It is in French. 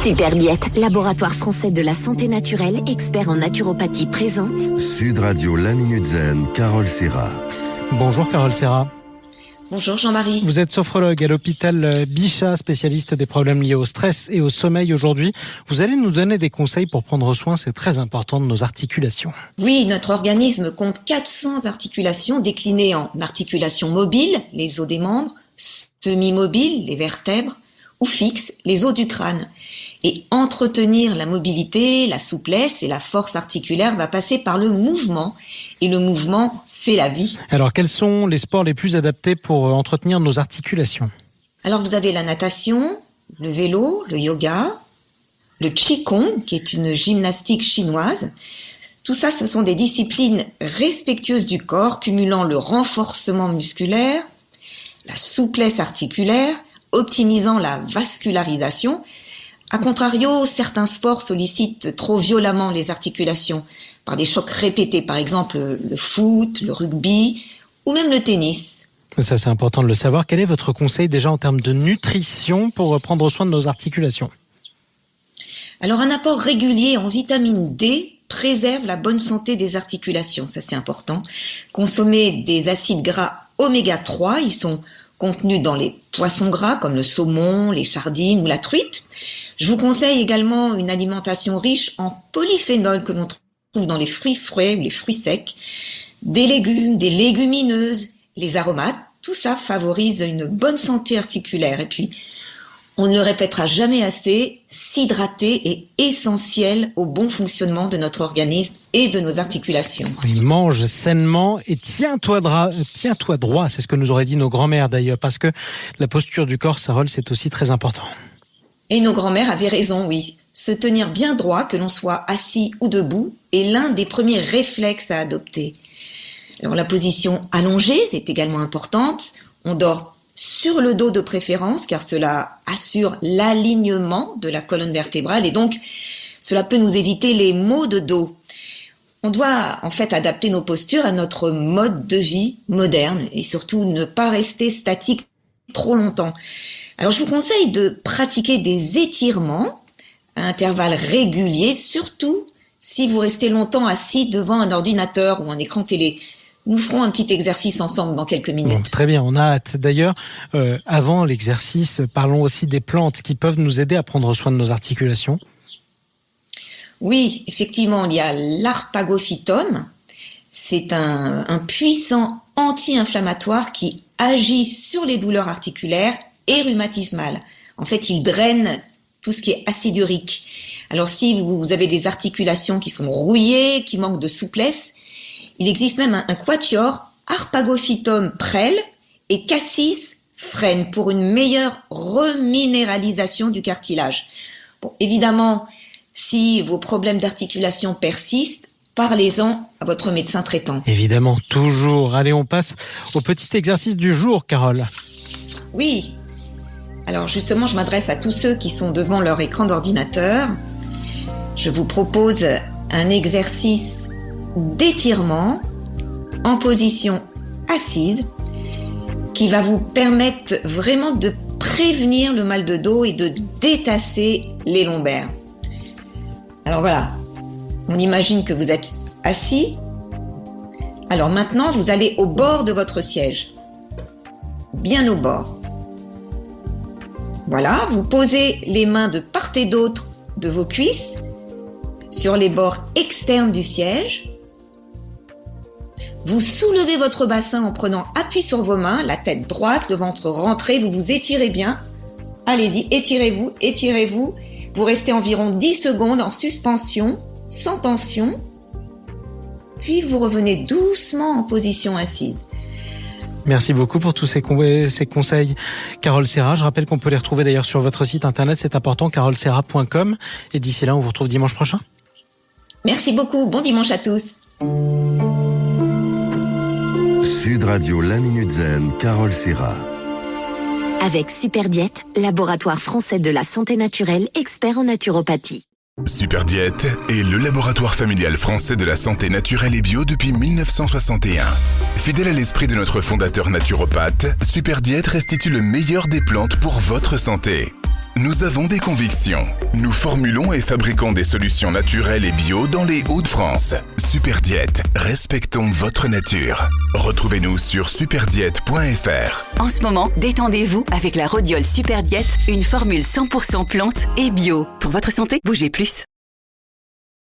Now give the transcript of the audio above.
Super Diète, laboratoire français de la santé naturelle, expert en naturopathie présente Sud Radio La Minute Zen, Carole Serra. Bonjour Carole Serra. Bonjour Jean-Marie. Vous êtes sophrologue à l'hôpital Bichat, spécialiste des problèmes liés au stress et au sommeil aujourd'hui. Vous allez nous donner des conseils pour prendre soin, c'est très important, de nos articulations. Oui, notre organisme compte 400 articulations déclinées en articulations mobiles, les os des membres, semi-mobiles, les vertèbres, ou fixes, les os du crâne. Et entretenir la mobilité, la souplesse et la force articulaire va passer par le mouvement. Et le mouvement, c'est la vie. Alors, quels sont les sports les plus adaptés pour entretenir nos articulations ? Alors, vous avez la natation, le vélo, le yoga, le qigong, qui est une gymnastique chinoise. Tout ça, ce sont des disciplines respectueuses du corps, cumulant le renforcement musculaire, la souplesse articulaire, optimisant la vascularisation. A contrario, certains sports sollicitent trop violemment les articulations par des chocs répétés, par exemple le foot, le rugby ou même le tennis. Ça, c'est important de le savoir. Quel est votre conseil déjà en termes de nutrition pour prendre soin de nos articulations ? Alors, un apport régulier en vitamine D préserve la bonne santé des articulations, ça c'est important. Consommer des acides gras oméga 3, ils sont contenus dans les poissons gras comme le saumon, les sardines ou la truite. Je vous conseille également une alimentation riche en polyphénols que l'on trouve dans les fruits frais ou les fruits secs, des légumes, des légumineuses, les aromates. Tout ça favorise une bonne santé articulaire. Et puis, on ne le répétera jamais assez, s'hydrater est essentiel au bon fonctionnement de notre organisme et de nos articulations. Oui, mange sainement et tiens-toi droit, c'est ce que nous auraient dit nos grands-mères d'ailleurs, parce que la posture du corps, Carole, c'est aussi très important. Et nos grands-mères avaient raison, oui. Se tenir bien droit, que l'on soit assis ou debout, est l'un des premiers réflexes à adopter. Alors la position allongée est également importante. On dort sur le dos de préférence, car cela assure l'alignement de la colonne vertébrale et donc cela peut nous éviter les maux de dos. On doit en fait adapter nos postures à notre mode de vie moderne et surtout ne pas rester statique trop longtemps. Alors je vous conseille de pratiquer des étirements à intervalles réguliers, surtout si vous restez longtemps assis devant un ordinateur ou un écran télé. Nous ferons un petit exercice ensemble dans quelques minutes. Bon, très bien, on a hâte. D'ailleurs, avant l'exercice, parlons aussi des plantes qui peuvent nous aider à prendre soin de nos articulations. Oui, effectivement, il y a l'arpagophytum. C'est un puissant anti-inflammatoire qui agit sur les douleurs articulaires et rhumatismales. En fait, il draine tout ce qui est acide urique. Alors, si vous avez des articulations qui sont rouillées, qui manquent de souplesse, il existe même un quatuor, Arpagophytum prel et Cassis frêne, pour une meilleure reminéralisation du cartilage. Bon, évidemment, si vos problèmes d'articulation persistent, parlez-en à votre médecin traitant. Évidemment, toujours. Allez, on passe au petit exercice du jour, Carole. Oui. Alors justement, je m'adresse à tous ceux qui sont devant leur écran d'ordinateur. Je vous propose un exercice d'étirement en position assise qui va vous permettre vraiment de prévenir le mal de dos et de détasser les lombaires. Alors voilà, on imagine que vous êtes assis. Alors maintenant, vous allez au bord de votre siège, bien au bord. Voilà, vous posez les mains de part et d'autre de vos cuisses sur les bords externes du siège. Vous soulevez votre bassin en prenant appui sur vos mains, la tête droite, le ventre rentré, vous vous étirez bien. Allez-y, étirez-vous, étirez-vous. Vous restez environ 10 secondes en suspension, sans tension. Puis vous revenez doucement en position assise. Merci beaucoup pour tous ces conseils, Carole Serra. Je rappelle qu'on peut les retrouver d'ailleurs sur votre site internet, c'est important, caroleserra.com. Et d'ici là, on vous retrouve dimanche prochain. Merci beaucoup, bon dimanche à tous. Sud Radio La Minute Zen, Carole Serra. avec Super Diète, laboratoire français de la santé naturelle, expert en naturopathie. Super Diète est le laboratoire familial français de la santé naturelle et bio depuis 1961. Fidèle à l'esprit de notre fondateur naturopathe, Super Diète restitue le meilleur des plantes pour votre santé. Nous avons des convictions. Nous formulons et fabriquons des solutions naturelles et bio dans les Hauts-de-France. Superdiète, respectons votre nature. Retrouvez-nous sur superdiète.fr. En ce moment, détendez-vous avec la Rhodiol Superdiète, une formule 100% plante et bio. Pour votre santé, bougez plus.